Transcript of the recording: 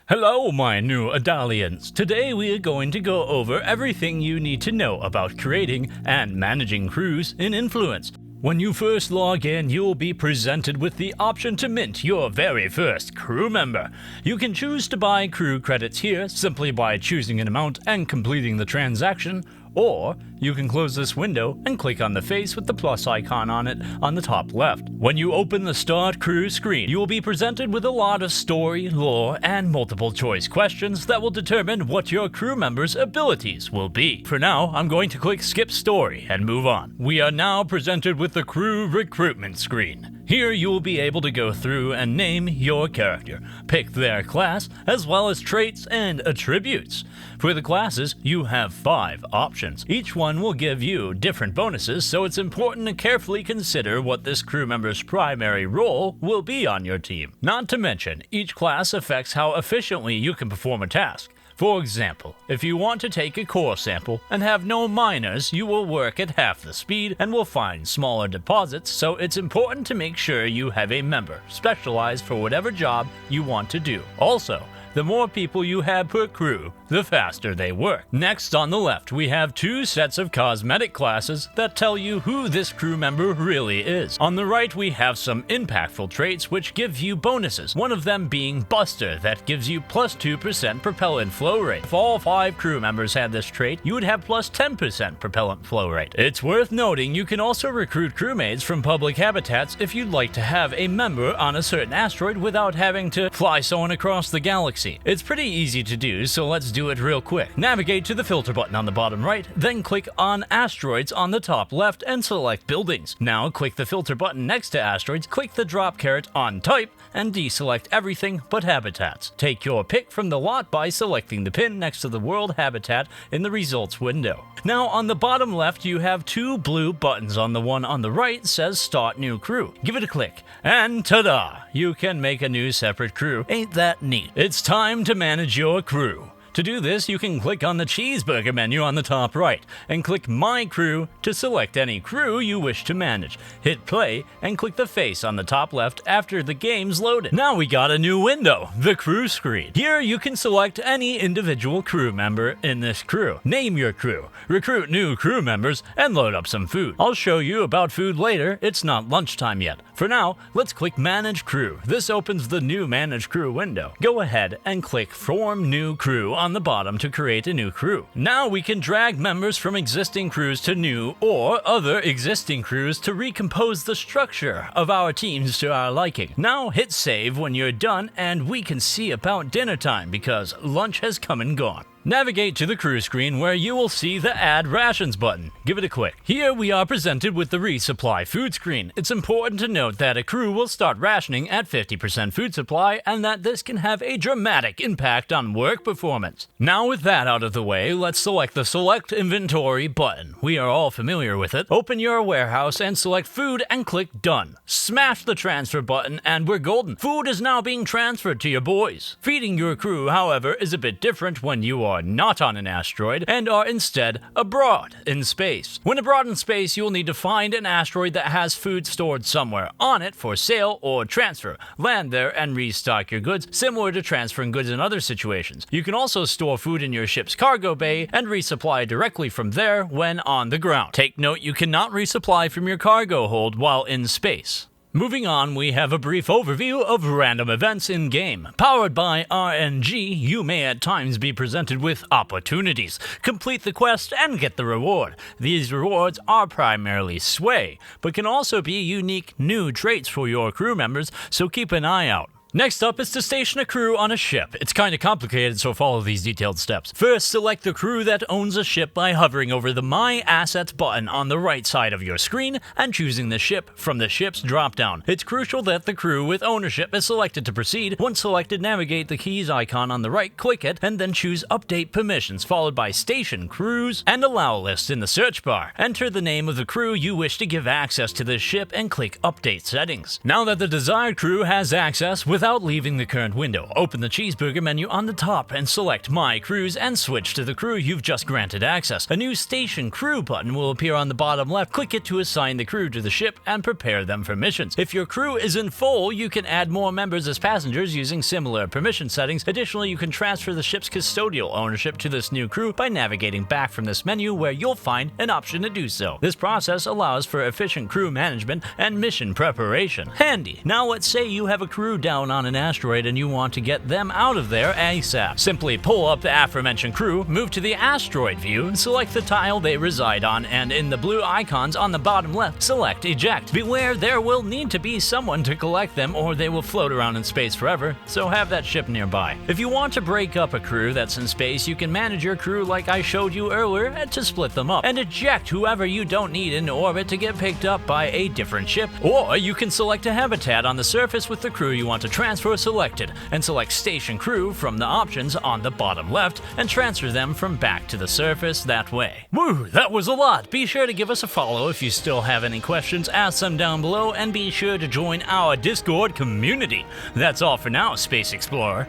Hello, my new Adalians. Today we are going to go over everything you need to know about creating and managing crews in Influence. When you first log in, you will be presented with the option to mint your very first crew member. You can choose to buy crew credits here simply by choosing an amount and completing the transaction, or you can close this window and click on the face with the plus icon on it on the top left. When you open the Start Crew screen, you will be presented with a lot of story, lore, and multiple choice questions that will determine what your crew member's abilities will be. For now, I'm going to click Skip Story and move on. We are now presented with the Crew Recruitment screen. Here you will be able to go through and name your character, pick their class, as well as traits and attributes. For the classes, you have 5 options. Each one will give you different bonuses, so it's important to carefully consider what this crew member's primary role will be on your team. Not to mention, each class affects how efficiently you can perform a task. For example, if you want to take a core sample and have no miners, you will work at half the speed and will find smaller deposits, so it's important to make sure you have a member specialized for whatever job you want to do. Also, the more people you have per crew, the faster they work. Next on the left, we have 2 sets of cosmetic classes that tell you who this crew member really is. On the right, we have some impactful traits which give you bonuses, one of them being Buster that gives you plus 2% propellant flow rate. If all 5 crew members had this trait, you would have plus 10% propellant flow rate. It's worth noting you can also recruit crewmates from public habitats if you'd like to have a member on a certain asteroid without having to fly someone across the galaxy. It's pretty easy to do, so let's do it real quick. Navigate to the filter button on the bottom right, then click on asteroids on the top left and select buildings. Now click the filter button next to asteroids, click the drop caret on type, and deselect everything but habitats. Take your pick from the lot by selecting the pin next to the world habitat in the results window. Now on the bottom left, you have 2 blue buttons. On the one on the right says Start New Crew. Give it a click, and ta-da! You can make a new separate crew. Ain't that neat? It's time to manage your crew. To do this, you can click on the cheeseburger menu on the top right and click My Crew to select any crew you wish to manage. Hit play and click the face on the top left after the game's loaded. Now we got a new window, the crew screen. Here you can select any individual crew member in this crew, name your crew, recruit new crew members, and load up some food. I'll show you about food later, it's not lunchtime yet. For now, let's click Manage Crew. This opens the new Manage Crew window. Go ahead and click Form New Crew on the bottom to create a new crew. Now we can drag members from existing crews to new or other existing crews to recompose the structure of our teams to our liking. Now hit save when you're done and we can see about dinner time because lunch has come and gone. Navigate to the crew screen where you will see the Add Rations button. Give it a click. Here we are presented with the Resupply food screen. It's important to note that a crew will start rationing at 50% food supply and that this can have a dramatic impact on work performance. Now with that out of the way, let's select the Select Inventory button. We are all familiar with it. Open your warehouse and select Food and click Done. Smash the transfer button and we're golden. Food is now being transferred to your boys. Feeding your crew, however, is a bit different when you are not on an asteroid and are instead abroad in space. When abroad in space, you'll need to find an asteroid that has food stored somewhere on it for sale or transfer. Land there and restock your goods, similar to transferring goods in other situations. You can also store food in your ship's cargo bay and resupply directly from there when on the ground. Take note, you cannot resupply from your cargo hold while in space. Moving on, we have a brief overview of random events in-game. Powered by RNG, you may at times be presented with opportunities. Complete the quest and get the reward. These rewards are primarily sway, but can also be unique new traits for your crew members, so keep an eye out. Next up is to station a crew on a ship. It's kinda complicated, so follow these detailed steps. First, select the crew that owns a ship by hovering over the My Assets button on the right side of your screen and choosing the ship from the ship's dropdown. It's crucial that the crew with ownership is selected to proceed. Once selected, navigate the keys icon on the right, click it, and then choose Update Permissions, followed by Station Crews and Allow List in the search bar. Enter the name of the crew you wish to give access to this ship and click Update Settings. Now that the desired crew has access, with Without leaving the current window, open the cheeseburger menu on the top and select My Crews and switch to the crew you've just granted access. A new Station Crew button will appear on the bottom left. Click it to assign the crew to the ship and prepare them for missions. If your crew is in full, you can add more members as passengers using similar permission settings. Additionally, you can transfer the ship's custodial ownership to this new crew by navigating back from this menu where you'll find an option to do so. This process allows for efficient crew management and mission preparation. Handy! Now let's say you have a crew down on an asteroid and you want to get them out of there ASAP. Simply pull up the aforementioned crew, move to the asteroid view, select the tile they reside on, and in the blue icons on the bottom left, select Eject. Beware, there will need to be someone to collect them or they will float around in space forever, so have that ship nearby. If you want to break up a crew that's in space, you can manage your crew like I showed you earlier to split them up, and eject whoever you don't need in orbit to get picked up by a different ship. Or you can select a habitat on the surface with the crew you want to transfer selected, and select Station Crew from the options on the bottom left, and transfer them from back to the surface that way. Woo, that was a lot! Be sure to give us a follow if you still have any questions, ask them down below, and be sure to join our Discord community. That's all for now, Space Explorer.